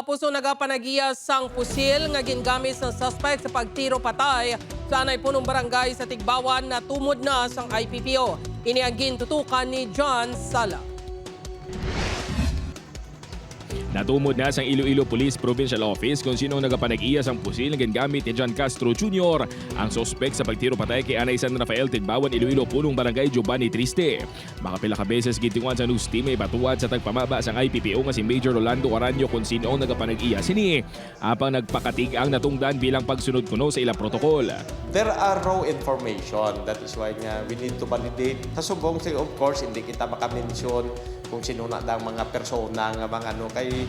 Kapuso nagapanagiya sang pusil nga gingamit sa suspect sa pagtiro patay sa anay punong barangay sa Tigbawan na tumod na sang IPPO. Ini ang gintutukan ni John Sala. Natumod na sa Iloilo Police Provincial Office kung sino nagapanag-iya sang pusil na gingamit ni John Castro Jr. Ang sospek sa pagtiro patay kay Anay San Rafael Tigbawan Iloilo punong barangay Giovanni Triste. Makapila ka beses gitinguan sa news team ay batuan sa tagpamaba sang IPPO nga si Major Rolando Aranyo kung sino ang nagapanag-iya sini. Apang nagpakatig ang natungdan bilang pagsunod kuno sa ilang protokol. There are raw information. That is why nga we need to validate. Sa subong of course, hindi kita makamention kung sino na ang mga persona nga mga ano kay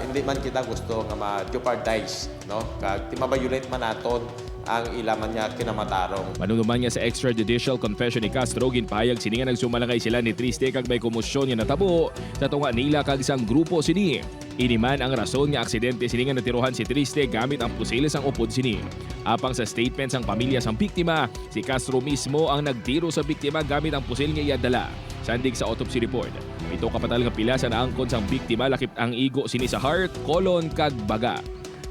hindi man kita gusto nga ma-jeopardize, no? Kag di ma-violate man naton ang ilaman niya kinamatarong. Manunuman niya sa extrajudicial confession ni Castro, ginpahayag sini nga nagsumalangay sila ni Triste kag may komosyon nga natabo sa tunga nila kag isang grupo sini. Iniman ang rason nga aksidente sini nga natiruhan si Triste gamit ang pusiles ang upod sini. Apang sa statements ang pamilya sang biktima, si Castro mismo ang nagtiro sa biktima gamit ang pusil nga iyadala. Sandig sa autopsy report, ito kapatal nga pila sa naangkon sang biktima lakip ang igo sini sa heart, colon kag baga.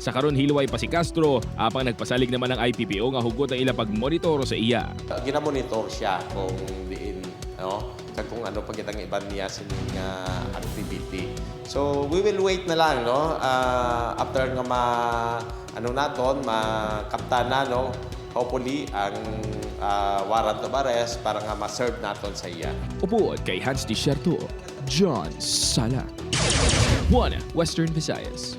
Sa karon hilway pa si Castro, apang nagpasalig naman ang IPPO nga hugot ang ila pagmonitor sa iya. Ginamonitor siya kung diin, no? Kag kung ano pagkitang iban niya sining activity. So we will wait na lang, no? After nga ano naton, makapta na, no? Hopefully ang warrant of arrest para nga ma-serve naton sa iya. Upo kay Hans Desierto, John Sala, One Western Visayas.